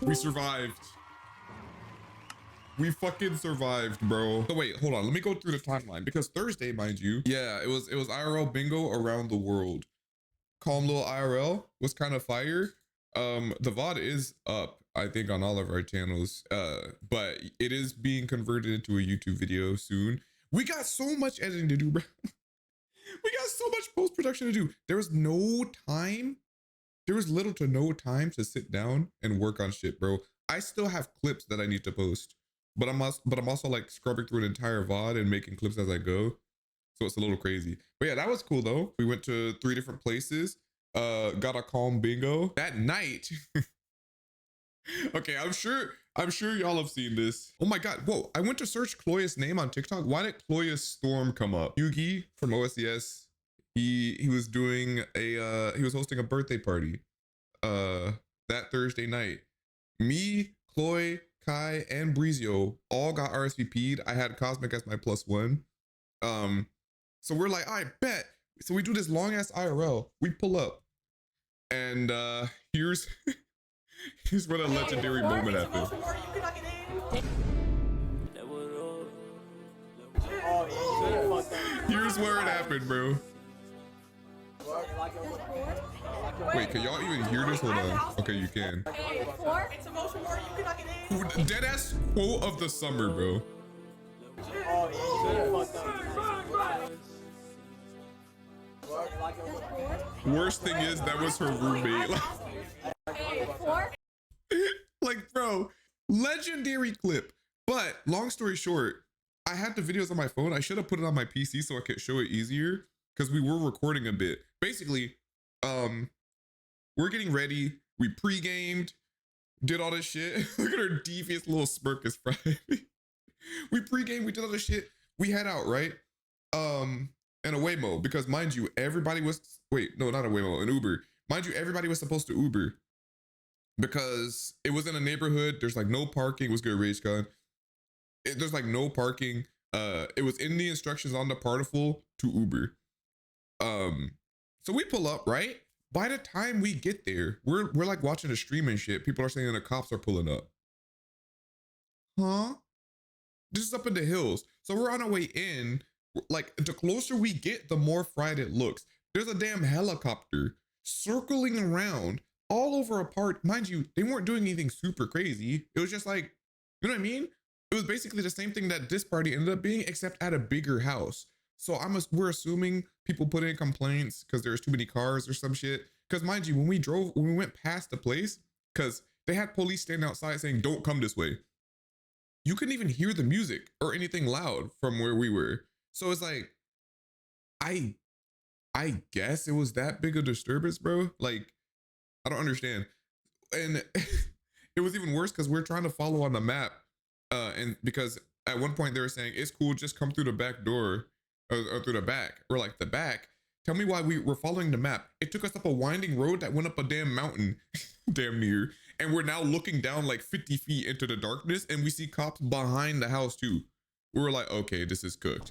We survived. We fucking survived, bro. So wait, hold on. Let me go through the timeline because Thursday, mind you, yeah, it was IRL bingo around the world. Calm little IRL was kind of fire. The VOD is up, I think, on all of our channels. But it is being converted into a YouTube video soon. We got so much editing to do, bro. We got so much post-production to do. There was no time. There was little to no time to sit down and work on shit, bro. I still have clips that I need to post, but I'm also like scrubbing through an entire VOD and making clips as I go. So it's a little crazy. But yeah, that was cool though. We went to 3 different places. Got a calm bingo that night. Okay, I'm sure y'all have seen this. Oh my god, whoa, I went to search Chloe's name on TikTok. Why did Chloe's Storm come up? Yugi from OSCS, he was doing a he was hosting a birthday party that Thursday night. Me, Chloe, Kai, and Breezio all got RSVP'd. I had Cosmic as my +1. So we're like, I bet. So we do this long ass IRL. We pull up, and here's here's what a legendary moment happened. Here's where it happened, bro. Wait, can y'all even hear this? Hold on. Okay, you can. Deadass quote of the summer, bro. Worst thing is that was her roommate. Like, bro, legendary clip. But long story short, I had the videos on my phone. I should have put it on my PC so I could show it easier because we were recording a bit. Basically, we're getting ready. We pre-gamed, did all this shit. Look at her devious little smirk is Friday. We pre-gamed, we did all this shit. We head out, right? In a Waymo, because mind you, everybody was, wait, no, not a Waymo, an Uber. Mind you, everybody was supposed to Uber because it was in a neighborhood. There's like no parking. It was good, Rage Gun. There's like no parking. It was in the instructions on the Partiful to Uber. So we pull up, right? By the time we get there, we're like watching a stream and shit. People are saying the cops are pulling up. Huh? This is up in the hills. So we're on our way in. Like, the closer we get, the more fried it looks. There's a damn helicopter circling around all over a park. Mind you, they weren't doing anything super crazy. It was just like, you know what I mean? It was basically the same thing that this party ended up being, except at a bigger house. So we're assuming people put in complaints because there's too many cars or some shit. Because mind you, when we went past the place, because they had police standing outside saying, don't come this way. You couldn't even hear the music or anything loud from where we were. So it's like, I guess it was that big a disturbance, bro. Like, I don't understand. And it was even worse because we're trying to follow on the map. And because at one point they were saying, it's cool, just come through the back door or through the back. We're like, the back? Tell me why we were following the map. It took us up a winding road that went up a damn mountain, damn near. And we're now looking down like 50 feet into the darkness and we see cops behind the house too. We were like, okay, this is cooked.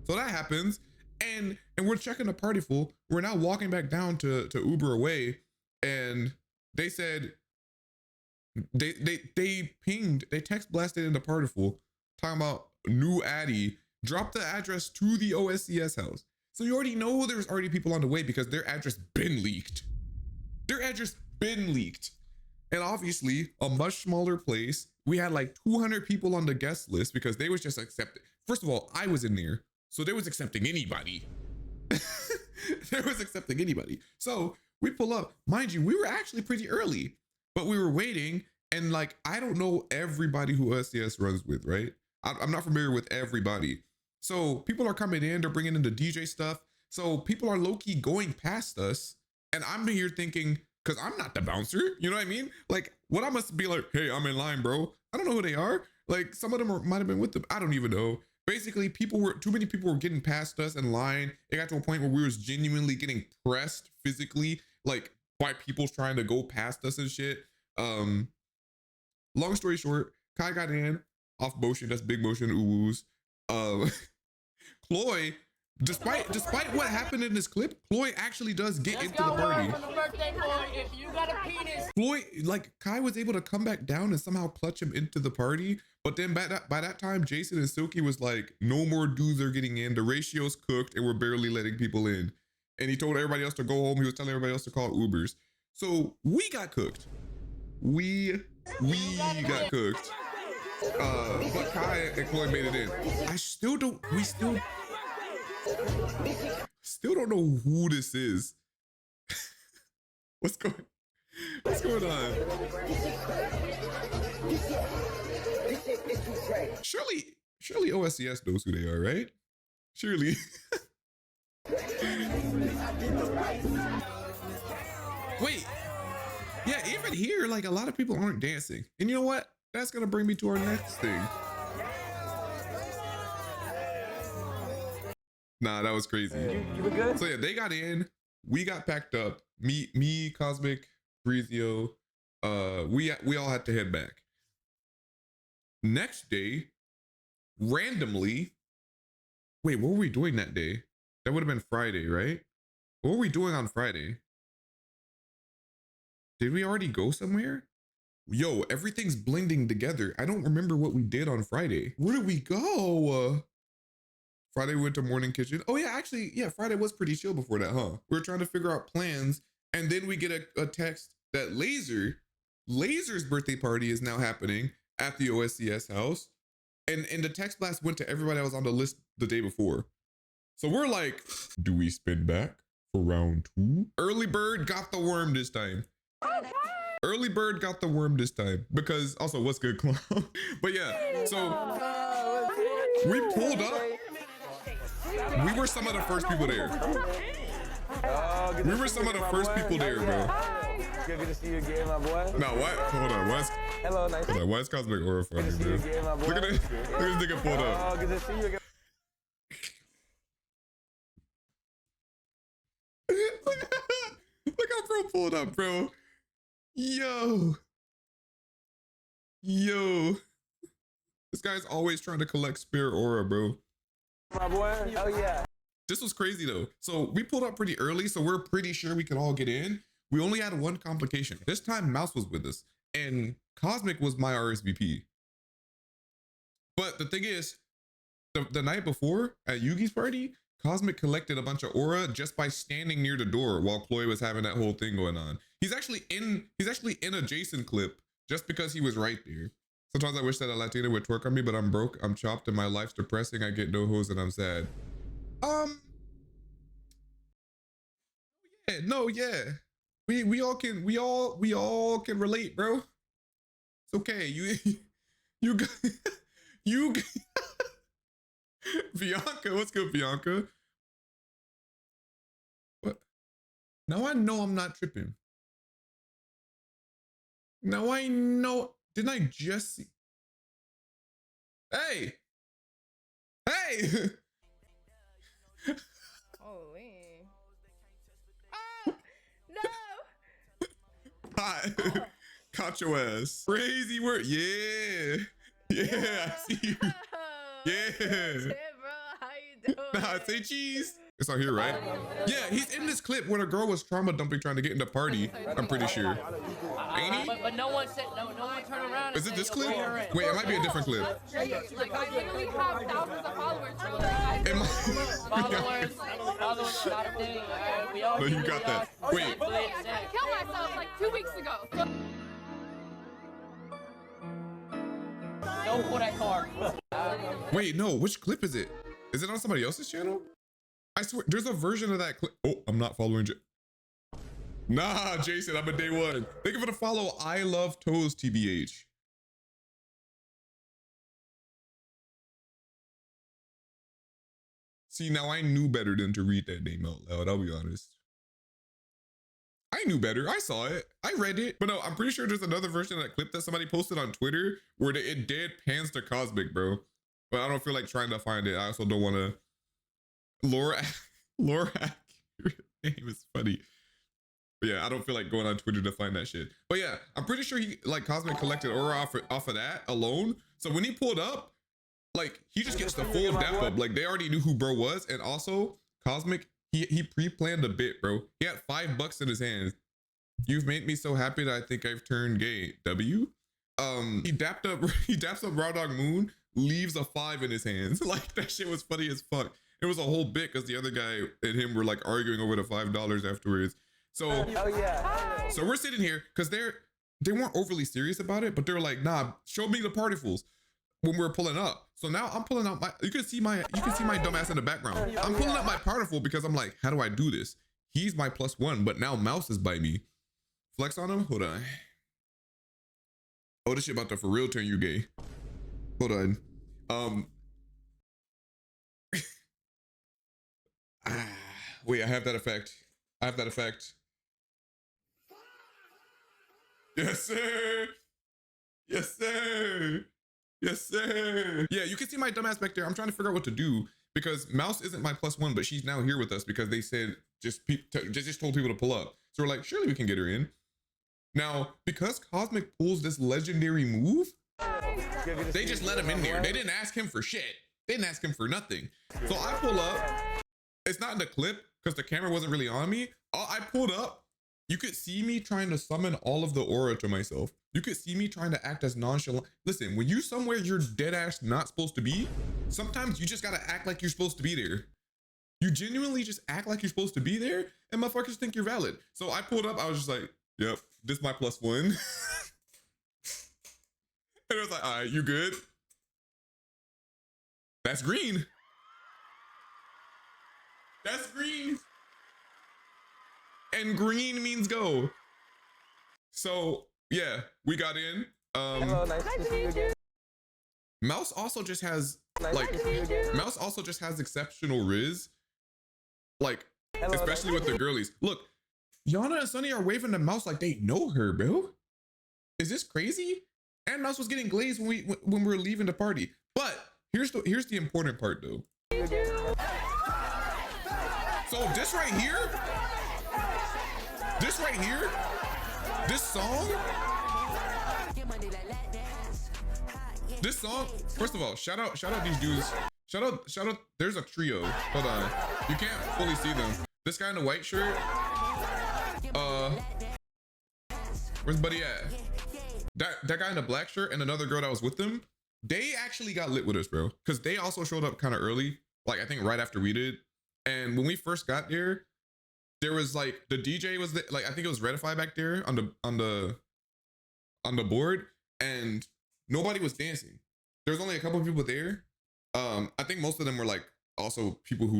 So that happens, and we're checking the party full. We're now walking back down to Uber away, and they said they pinged, they text blasted in the party full, talking about new Addy, drop the address to the OSCS house. So you already know there's already people on the way because their address been leaked. Their address been leaked. And obviously a much smaller place. We had like 200 people on the guest list because they was just accepted. First of all, I was in there. So they was accepting anybody. They was accepting anybody. So we pull up. Mind you, we were actually pretty early, but we were waiting. And like, I don't know everybody who OSCS runs with, right? I'm not familiar with everybody. So people are coming in, they're bringing in the DJ stuff. So people are low-key going past us. And I'm here thinking, because I'm not the bouncer, you know what I mean? Like, what I must be like, hey, I'm in line, bro. I don't know who they are. Like, some of them might have been with them. I don't even know. Basically, too many people were getting past us in line. It got to a point where we was genuinely getting pressed physically, like by people trying to go past us and shit. Long story short, Kai got in off motion. That's big motion, ooh-woos. Chloe Despite what happened in this clip, Floyd actually does get into the party. If you got a penis. Floyd, like Kai was able to come back down and somehow clutch him into the party. But then by that time, Jason and Silky was like, no more dudes are getting in. The ratio's cooked and we're barely letting people in. And he told everybody else to go home. He was telling everybody else to call Ubers. So we got cooked. We got cooked. But Kai and Floyd made it in. We still don't know who this is. What's going on? Surely OSCS knows who they are, right? Surely. Wait. Yeah, even here, like a lot of people aren't dancing. And you know what? That's gonna bring me to our next thing. Nah, that was crazy. You were good? So yeah, they got in. We got packed up. Me, Cosmic, Brizio. We all had to head back. Next day, randomly. Wait, what were we doing that day? That would have been Friday, right? What were we doing on Friday? Did we already go somewhere? Yo, everything's blending together. I don't remember what we did on Friday. Where did we go? Friday we went to Morning Kitchen. Oh yeah, actually, yeah, Friday was pretty chill before that, huh? We were trying to figure out plans, and then we get a text that Laser's birthday party is now happening at the OSCS house. And the text blast went to everybody that was on the list the day before. So we're like, do we spin back for round 2? Early bird got the worm this time. Early bird got the worm this time. Because also, what's good, clown? But yeah, so we pulled up. We were some of the first people there. We were some of the first people there, bro. Good to see you again, my boy. No, what? Hold on. Hello, nice. Hold on. Why is Cosmic Aura funny, Good to see bro? you again, my boy. Look at this. Look at this nigga pulled up. Oh, good to see you again. Look how bro pulled up, bro. Yo. This guy's always trying to collect spare aura, bro. My boy. Oh yeah. This was crazy though. So we pulled up pretty early, so we're pretty sure we could all get in. We only had one complication. This time Mouse was with us and Cosmic was my RSVP. But the thing is, the night before at Yugi's party, Cosmic collected a bunch of aura just by standing near the door while Chloe was having that whole thing going on. He's actually in a Jason clip just because he was right there. Sometimes I wish that a Latina would twerk on me, but I'm broke, I'm chopped, and my life's depressing. I get no hoes and I'm sad. Yeah, no, yeah. We all can relate, bro. It's okay. You got Bianca, what's good, Bianca? What? Now I know I'm not tripping. Now I know. Didn't I just see? Hey! Hey! Holy. Oh, no! Hi. Caught your ass. Crazy word. Yeah. Yeah, I see you. Yeah. Hey, bro, how you doing? Nah, say cheese. It's on here, right? Yeah, he's in this clip when a girl was trauma dumping trying to get in the party. I'm pretty sure. Ain't he? But no one said, no one turned around. And Is it this clip? Wait, it might be a different clip. Like, I literally have thousands of followers, bro. Followers are not a thing. We all No, you got that. Wait. I tried to kill myself like 2 weeks ago. Don't pull that card. Wait, no, which clip is it? Is it on somebody else's channel? I swear, there's a version of that clip. Oh, I'm not following Nah, Jason, I'm a day one. Thank you for the follow. I love toes, TBH. See, now I knew better than to read that name out loud, I'll be honest. I knew better. I saw it. I read it. But no, I'm pretty sure there's another version of that clip that somebody posted on Twitter where it dead pans to Cosmic, bro. But I don't feel like trying to find it. I also don't want to. Laura, your name is funny. But yeah, I don't feel like going on Twitter to find that shit. But yeah, I'm pretty sure he, like, Cosmic collected aura off of that alone. So when he pulled up, like he just gets the full dap up. Like they already knew who bro was, and also Cosmic, he pre-planned a bit, bro. He had $5 in his hands. You've made me so happy that I think I've turned gay. W. He daps up Raw Dog Moon, leaves a 5 in his hands. Like that shit was funny as fuck. It was a whole bit because the other guy and him were like arguing over the $5 afterwards. So so we're sitting here because they weren't overly serious about it, but they're like, nah, show me the partyfuls when we were pulling up. So now I'm pulling out my, you can see my dumbass in the background. I'm pulling up my partyful because I'm like, how do I do this? He's my +1, but now Mouse is by me. Flex on him? Hold on. Oh, this shit about to for real turn you gay. Hold on. Wait, I have that effect. I have that effect. Yes, sir. Yes, sir. Yes, sir. Yeah, you can see my dumbass back there. I'm trying to figure out what to do because Mouse isn't my +1, but she's now here with us because they said just told people to pull up. So we're like, surely we can get her in. Now, because Cosmic pulls this legendary move, they just let him in there. They didn't ask him for shit. They didn't ask him for nothing. So I pull up. It's not in the clip because the camera wasn't really on me. I pulled up. You could see me trying to summon all of the aura to myself. You could see me trying to act as nonchalant. Listen, when you somewhere you're dead ass not supposed to be, sometimes you just gotta act like you're supposed to be there. You genuinely just act like you're supposed to be there and motherfuckers think you're valid. So I pulled up, I was just like, yep, this is my +1. And it was like, all right, you good? That's green. That's green. And green means go. So yeah, we got in. Hello, nice to see you again. Mouse also just has Mouse also just has exceptional riz. Like, especially with the girlies. Look, Yana and Sunny are waving to Mouse like they know her, bro. Is this crazy? And Mouse was getting glazed when we were leaving the party. But here's the important part though. So this right here, this song, first of all, shout out these dudes. Shout out, there's a trio. Hold on. You can't fully see them. This guy in the white shirt, where's Buddy at? That guy in the black shirt and another girl that was with them, they actually got lit with us, bro. Cause they also showed up kind of early, like I think right after we did. And when we first got there, there was like the DJ was like I think it was Redify back there on the board, and nobody was dancing. There was only a couple of people there. I think most of them were like also people who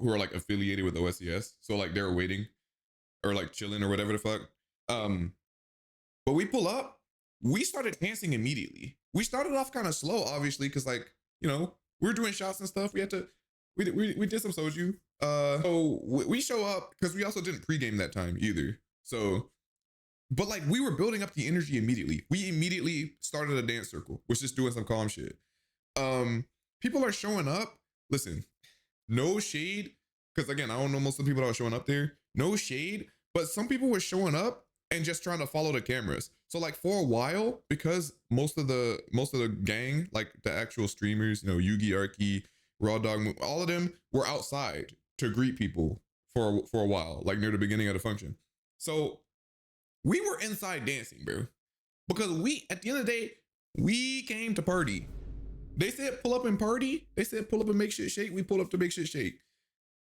are like affiliated with OSCS, so like they were waiting or like chilling or whatever the fuck. But we pull up, we started dancing immediately. We started off kind of slow, obviously, because like, you know, we were doing shots and stuff. We had to. We did some soju. So we show up because we also didn't pregame that time either. So, but like we were building up the energy immediately. We immediately started a dance circle, was just doing some calm shit. People are showing up. Listen, no shade, because again, I don't know most of the people that were showing up there. No shade, but some people were showing up and just trying to follow the cameras. So like for a while, because most of the gang, like the actual streamers, you know, Yugi, Arky, Raw Dog, all of them were outside to greet people for a while, like near the beginning of the function. So we were inside dancing, bro, because we, at the end of the day, we came to party. They said pull up and party. They said pull up and make shit shake. We pulled up to make shit shake.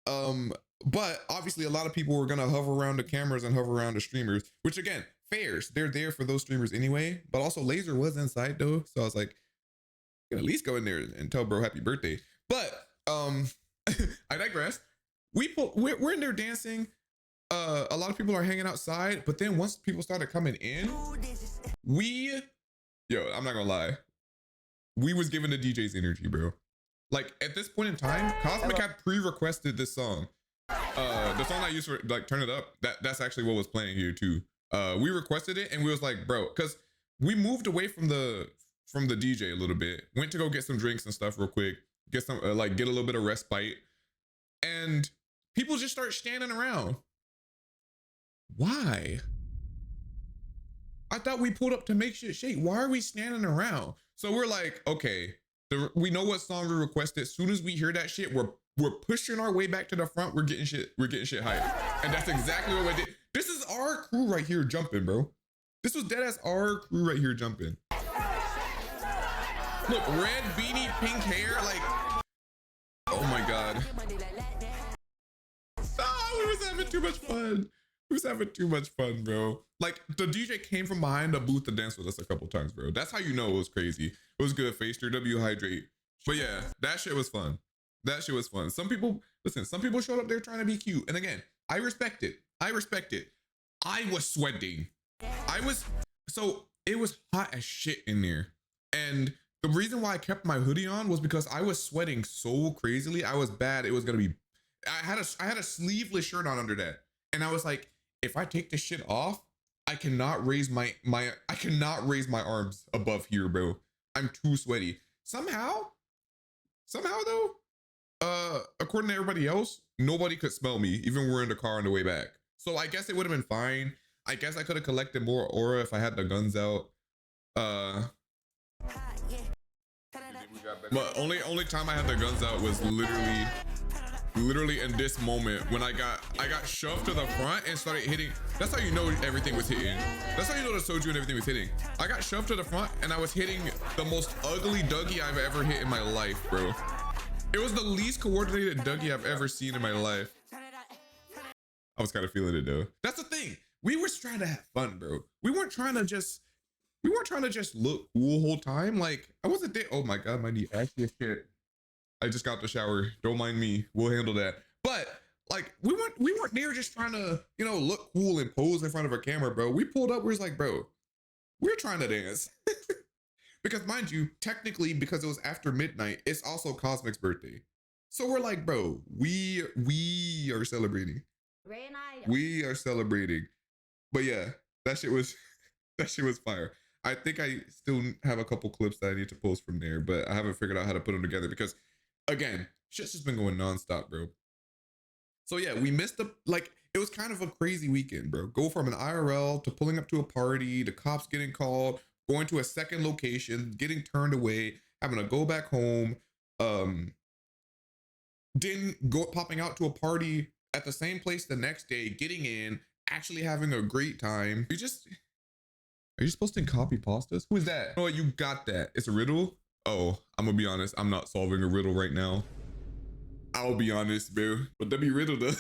But obviously a lot of people were gonna hover around the cameras and hover around the streamers, which again, fairs. They're there for those streamers anyway. But also Laser was inside though, so I was like, I can at least go in there and tell bro happy birthday. But I digress. We're in there dancing. A lot of people are hanging outside, but then once people started coming in, I'm not gonna lie, we was giving the DJs energy, bro. Like at this point in time, Cosmic had pre-requested this song. The song I used for like Turn It Up, that's actually what was playing here too. We requested it and we was like, bro, because we moved away from the DJ a little bit, went to go get some drinks and stuff real quick, get some get a little bit of respite, and people just start standing around. Why? I thought we pulled up to make shit shake. Why are we standing around? So we're like, okay, We know what song we requested. As soon as we hear that shit, we're pushing our way back to the front. We're getting shit hyped. And that's exactly what we did. This is our crew right here jumping, bro. This was deadass our crew right here jumping. Look, red beanie, pink hair, like, oh my God. Oh, we was having too much fun. We was having too much fun, bro. Like, the DJ came from behind the booth to dance with us a couple times, bro. That's how you know it was crazy. It was good, Faster, W Hydrate. But yeah, that shit was fun. That shit was fun. Some people, listen, some people showed up there trying to be cute. And again, I respect it. I respect it. I was sweating. So it was hot as shit in there. And the reason why I kept my hoodie on was because I was sweating so crazily. I was bad. It was gonna be, I had a sleeveless shirt on under that. And I was like, if I take this shit off, I cannot raise my arms above here, bro. I'm too sweaty. Somehow though, according to everybody else, nobody could smell me, even when we're in the car on the way back. So I guess it would have been fine. I guess I could have collected more aura if I had the guns out. But only time I had the guns out was literally in this moment when I got shoved to the front and started hitting. That's how you know everything was hitting. That's how you know the soju and everything was hitting. I got shoved to the front and I was hitting the most ugly Dougie I've ever hit in my life, bro. It was the least coordinated Dougie I've ever seen in my life. I was kind of feeling it though. That's the thing. We were trying to have fun, bro. We weren't trying to just look cool the whole time. Like, I wasn't there. Oh my God, my knee actually shit. I just got the shower. Don't mind me. We'll handle that. But like, we weren't there just trying to, you know, look cool and pose in front of a camera, bro. We pulled up. We was like, bro, we're trying to dance. Because mind you, technically, because it was after midnight, it's also Cosmic's birthday. So we're like, bro, we are celebrating. We are celebrating. But yeah, that shit was fire. I think I still have a couple clips that I need to post from there, but I haven't figured out how to put them together because, again, shit's just been going nonstop, bro. So yeah, we missed it was kind of a crazy weekend, bro. Go from an IRL to pulling up to a party, the cops getting called, going to a second location, getting turned away, having to go back home, popping out to a party at the same place the next day, getting in, actually having a great time. Are you supposed to copy pastas? Who is that? Oh, you got that. It's a riddle? Oh, I'm gonna be honest. I'm not solving a riddle right now. I'll be honest, bro. But that be riddle though.